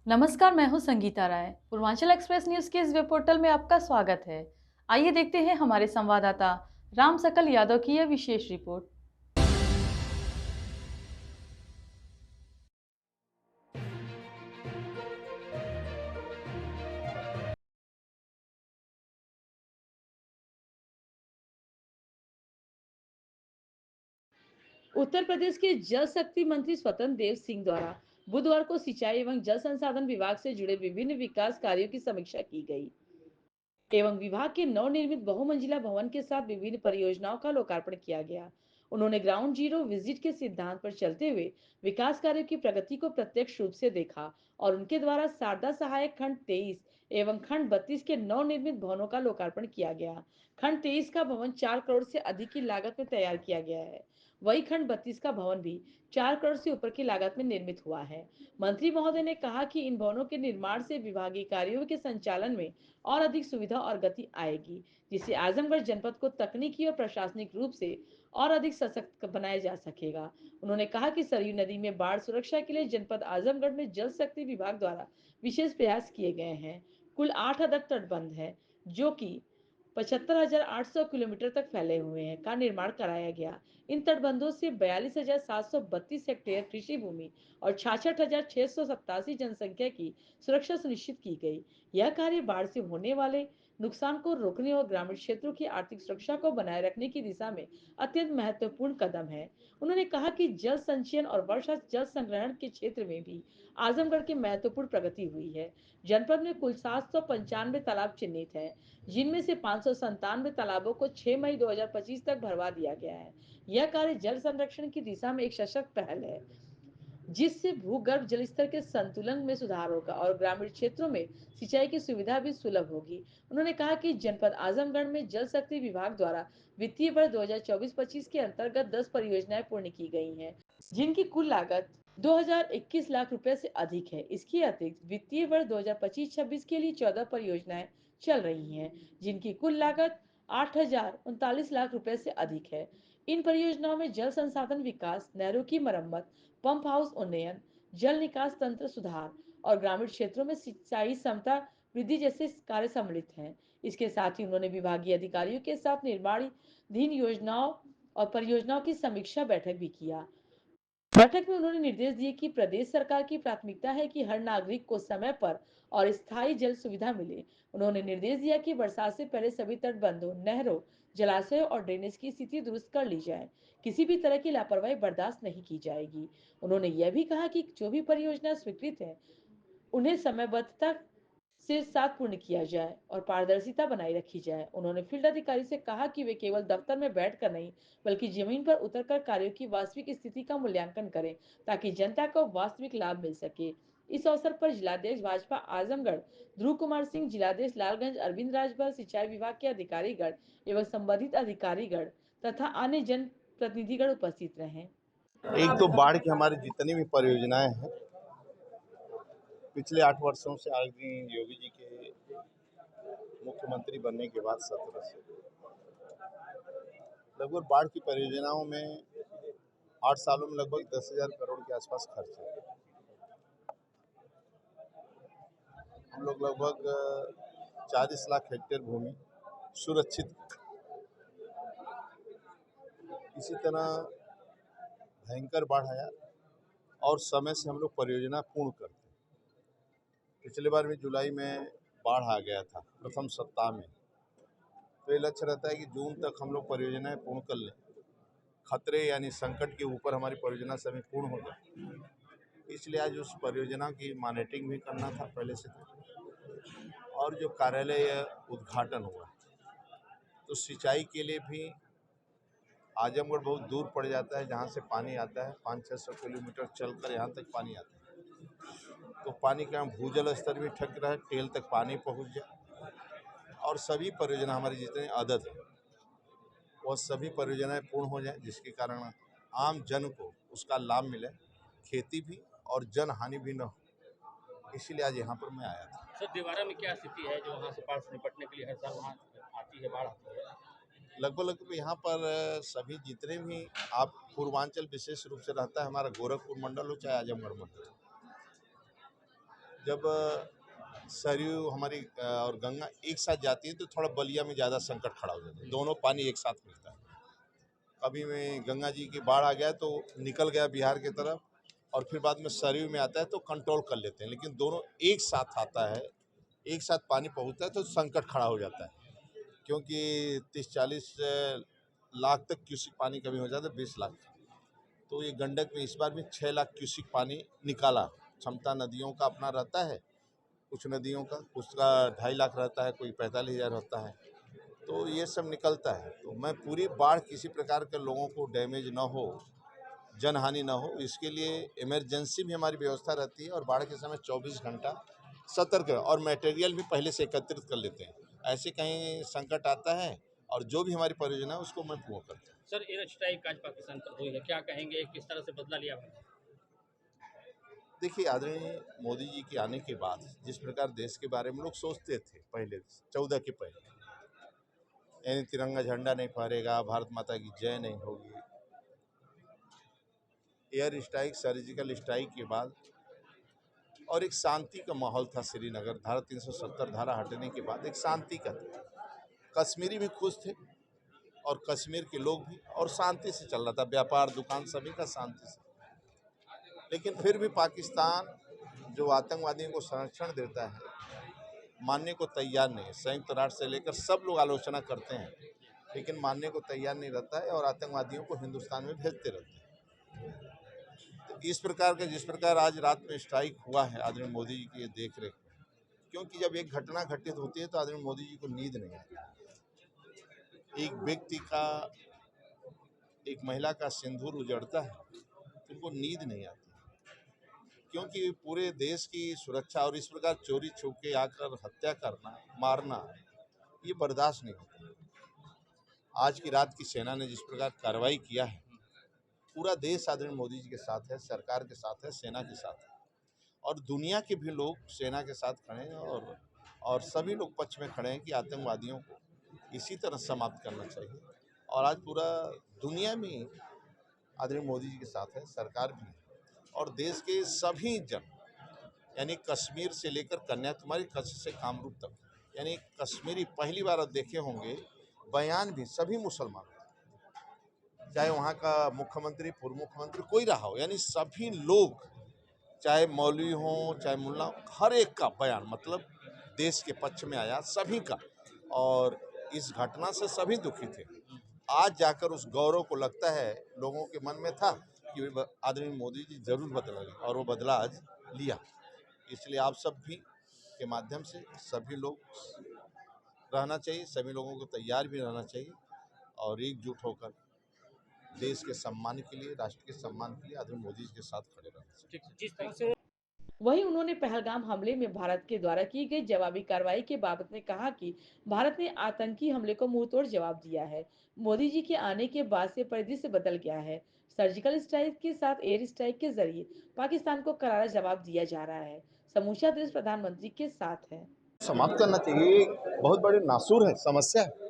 नमस्कार, मैं हूं संगीता राय। पूर्वांचल एक्सप्रेस न्यूज के इस वेब पोर्टल में आपका स्वागत है। आइए देखते हैं हमारे संवाददाता राम सकल यादव की यह विशेष रिपोर्ट। उत्तर प्रदेश के जल शक्ति मंत्री स्वतंत्र देव सिंह द्वारा बुधवार को सिंचाई एवं जल संसाधन विभाग से जुड़े विभिन्न विकास कार्यों की समीक्षा की गई एवं विभाग के नवनिर्मित बहुमंजिला भवन के साथ विभिन्न परियोजनाओं का लोकार्पण किया गया। उन्होंने ग्राउंड जीरो विजिट के सिद्धांत पर चलते हुए विकास कार्यों की प्रगति को प्रत्यक्ष रूप से देखा और उनके द्वारा शारदा सहायक खंड 23 एवं खंड 32 के नवनिर्मित भवनों का लोकार्पण किया गया। खंड 23 का भवन 4 करोड़ से अधिक की लागत में तैयार किया गया है। वही खंड 32 का भवन भी 4 करोड़ से ऊपर की लागत में निर्मित हुआ है। मंत्री महोदय ने कहा कि इन भवनों के निर्माण से विभागीय कार्यों के संचालन में और अधिक सुविधा और गति आएगी, जिससे आजमगढ़ जनपद को तकनीकी और प्रशासनिक रूप से और अधिक सशक्त बनाया जा सकेगा। उन्होंने कहा कि सरयू नदी में बाढ़ सुरक्षा के लिए जनपद आजमगढ़ में जल शक्ति विभाग द्वारा विशेष प्रयास किए गए हैं। कुल 8 अदर तटबंध है जो कि 75,800 किलोमीटर तक फैले हुए हैं का निर्माण कराया गया। इन तटबंधों से 42,732 हेक्टेयर कृषि भूमि और 66,687 जनसंख्या की सुरक्षा सुनिश्चित की गई। यह कार्य बाढ़ से होने वाले नुकसान को रोकने और ग्रामीण क्षेत्रों की आर्थिक सुरक्षा को बनाए रखने की दिशा में अत्यंत महत्वपूर्ण कदम है। उन्होंने कहा कि जल संचयन और वर्षा जल संग्रहण के क्षेत्र में भी आजमगढ़ की महत्वपूर्ण प्रगति हुई है। जनपद में कुल 795 तालाब चिन्हित है, जिनमें से 597 तालाबों को 6 मई 2025 तक भरवा दिया गया है। यह कार्य जल संरक्षण की दिशा में एक सशक्त पहल है, जिससे भूगर्भ जल स्तर के संतुलन में सुधार होगा और ग्रामीण क्षेत्रों में सिंचाई की सुविधा भी सुलभ होगी। उन्होंने कहा कि जनपद आजमगढ़ में जल शक्ति विभाग द्वारा वित्तीय वर्ष 2024-25 के अंतर्गत 10 परियोजनाएं पूर्ण की गई हैं, जिनकी कुल लागत 2021 लाख रुपए से अधिक है। इसके अतिरिक्त वित्तीय वर्ष 2025-26 के लिए 14 परियोजनाएं चल रही हैं, जिनकी कुल लागत 8,039 लाख रुपए से अधिक है। इन परियोजनाओं में जल संसाधन विकास, नहरों की मरम्मत, पंप हाउस उन्नयन, जल निकास तंत्र सुधार और ग्रामीण क्षेत्रों में सिंचाई क्षमता वृद्धि जैसे कार्य सम्मिलित हैं। इसके साथ ही उन्होंने विभागीय अधिकारियों के साथ निर्माणाधीन योजनाओं और परियोजनाओं की समीक्षा बैठक भी किया। बैठक में उन्होंने निर्देश दिए कि प्रदेश सरकार की प्राथमिकता है कि हर नागरिक को समय पर और स्थायी जल सुविधा मिले। उन्होंने निर्देश दिया कि बरसात से पहले सभी तटबंधों, नहरों, जलाशयों और ड्रेनेज की स्थिति दुरुस्त कर ली जाए। किसी भी तरह की लापरवाही बर्दाश्त नहीं की जाएगी। उन्होंने यह भी कहा कि जो भी परियोजना स्वीकृत है, उन्हें समयबद्धता से साथ पूर्ण किया जाए और पारदर्शिता बनाए रखी जाए। उन्होंने फील्ड अधिकारी से कहा कि वे केवल दफ्तर में बैठकर नहीं, बल्कि जमीन पर उतरकर कार्यों की वास्तविक स्थिति का मूल्यांकन करें, ताकि जनता को वास्तविक लाभ मिल सके। इस अवसर पर जिलाध्यक्ष भाजपा आजमगढ़ ध्रुव कुमार सिंह, जिलाध्यक्ष लालगंज अरविंद राजभर, सिंचाई विभाग के अधिकारीगण एवं संबंधित अधिकारीगण तथा अन्य जन प्रतिनिधिगण उपस्थित रहे। एक तो बाढ़ की हमारी जितनी भी परियोजनाएं हैं, पिछले 8 वर्षों से आदरणीय योगी जी के मुख्यमंत्री बनने के बाद 17 से लगभग बाढ़ की परियोजनाओं में 8 सालों में लगभग 10,000 करोड़ के आसपास खर्च है। हम लोग लगभग 40 लाख हेक्टेयर भूमि सुरक्षित। इसी तरह भयंकर बाढ़ आया और समय से हम लोग परियोजना पूर्ण करते हैं। पिछले बार भी जुलाई में बाढ़ आ गया था प्रथम सप्ताह में, तो ये लक्ष्य रहता है कि जून तक हम लोग परियोजनाएं पूर्ण कर लें। खतरे यानी संकट के ऊपर हमारी परियोजना सभी पूर्ण हो जाए, इसलिए आज उस परियोजना की मॉनिटरिंग भी करना था पहले से था। और जो कार्यालय उद्घाटन हुआ, तो सिंचाई के लिए भी आजमगढ़ बहुत दूर पड़ जाता है, जहाँ से पानी आता है 500-600 किलोमीटर चलकर यहाँ तक पानी आता है। तो पानी का भूजल स्तर भी ठीक रहे, टेल तक पानी पहुँच जाए और सभी परियोजना हमारी जितने आदत है वह सभी परियोजनाएं पूर्ण हो जाएं, जिसके कारण आम जन को उसका लाभ मिले, खेती भी और जन हानि भी न हो। इसीलिए आज यहाँ पर मैं आया था। सर, दीवारा में क्या स्थिति है जो वहाँ से बाढ़ से निपटने के लिए हर साल वहाँ आती है, बाढ़ आती है? लगभग यहाँ पर सभी जितने भी आप पूर्वांचल विशेष रूप से रहता है, हमारा गोरखपुर मंडल हो चाहे आजमगढ़ मंडल, जब सरयू हमारी और गंगा एक साथ जाती है तो थोड़ा बलिया में ज़्यादा संकट खड़ा हो जाता है, दोनों पानी एक साथ मिलता है। अभी में गंगा जी की बाढ़ आ गया तो निकल गया बिहार की तरफ, और फिर बाद में सरयू में आता है तो कंट्रोल कर लेते हैं, लेकिन दोनों एक साथ आता है, एक साथ पानी पहुँचता है तो संकट खड़ा हो जाता है, क्योंकि 30-40 लाख तक क्यूसिक पानी कभी हो जाता है, 20 लाख। तो ये गंडक में इस बार भी 6 लाख क्यूसिक पानी निकाला। क्षमता नदियों का अपना रहता है, कुछ नदियों का उसका 2.5 लाख रहता है, कोई 45,000 रहता है, तो ये सब निकलता है। तो मैं पूरी बाढ़ किसी प्रकार के लोगों को डैमेज ना हो, जनहानि ना हो, इसके लिए इमरजेंसी भी हमारी व्यवस्था रहती है और बाढ़ के समय 24 घंटा सतर्क और मटेरियल भी पहले से एकत्रित कर लेते हैं। ऐसे कहीं संकट आता है और जो भी हमारी परियोजना है उसको मैं पूर्ण करता हूँ। सर, एयर स्ट्राइक आज पाकिस्तान पर हुई है, क्या कहेंगे, किस तरह से बदला लिया भारत? देखिए, आदरणीय मोदी जी के आने के बाद जिस प्रकार देश के बारे में लोग सोचते थे पहले 14 के पहले, यानी तिरंगा झंडा नहीं फहरेगा, भारत माता की जय नहीं होगी, एयर स्ट्राइक सर्जिकल स्ट्राइक के बाद और एक शांति का माहौल था श्रीनगर, धारा 370 धारा हटने के बाद एक शांति का था। कश्मीरी भी खुश थे और कश्मीर के लोग भी, और शांति से चल रहा था, व्यापार दुकान सभी का शांति से। लेकिन फिर भी पाकिस्तान जो आतंकवादियों को संरक्षण देता है, मानने को तैयार नहीं है। संयुक्त राष्ट्र से लेकर सब लोग आलोचना करते हैं, लेकिन मानने को तैयार नहीं रहता है और आतंकवादियों को हिंदुस्तान में भेजते रहते हैं। तो इस प्रकार का जिस प्रकार आज रात में स्ट्राइक हुआ है आदरणीय मोदी जी की देख रेख में, क्योंकि जब एक घटना घटित होती है तो आदरणीय मोदी जी को नींद नहीं आती। एक व्यक्ति का, एक महिला का सिंदूर उजड़ता है तो उनको नींद नहीं आती, क्योंकि पूरे देश की सुरक्षा और इस प्रकार चोरी छुपके आकर हत्या करना, मारना, ये बर्दाश्त नहीं होता। आज की रात की सेना ने जिस प्रकार कार्रवाई किया है, पूरा देश आदरणीय मोदी जी के साथ है, सरकार के साथ है, सेना के साथ है, और दुनिया के भी लोग सेना के साथ खड़े हैं और सभी लोग पक्ष में खड़े हैं कि आतंकवादियों को इसी तरह समाप्त करना चाहिए। और आज पूरा दुनिया में आदरणीय मोदी जी के साथ है, सरकार भी है, और देश के सभी जन, यानी कश्मीर से लेकर कन्याकुमारी, कच्छ से कामरूप तक, यानी कश्मीरी पहली बार आप देखे होंगे बयान भी सभी मुसलमान, चाहे वहाँ का मुख्यमंत्री, पूर्व मुख्यमंत्री कोई रहा हो, यानी सभी लोग, चाहे मौलवी हो चाहे मुल्ला, हर एक का बयान मतलब देश के पक्ष में आया, सभी का। और इस घटना से सभी दुखी थे। आज जाकर उस गौरव को लगता है, लोगों के मन में था कि आदरणीय मोदी जी जरूर बदला लें, और वो बदला आज लिया। इसलिए आप सब भी के माध्यम से सभी लोग रहना चाहिए, सभी लोगों को तैयार भी रहना चाहिए और एकजुट होकर देश के सम्मान के लिए, राष्ट्र के सम्मान के लिए आदरणीय मोदी जी के साथ खड़े रहना चाहिए। जिस तरह से वहीं उन्होंने पहलगाम हमले में भारत के द्वारा की गई जवाबी कार्रवाई के बाबत में कहा कि भारत ने आतंकी हमले को मुंहतोड़ जवाब दिया है। मोदी जी के आने के बाद से परिदृश्य बदल गया है। सर्जिकल स्ट्राइक के साथ एयर स्ट्राइक के जरिए पाकिस्तान को करारा जवाब दिया जा रहा है। समूचा देश प्रधानमंत्री के साथ है। समाप्त करना चाहिए, बहुत बड़ी नासूर है, समस्या है।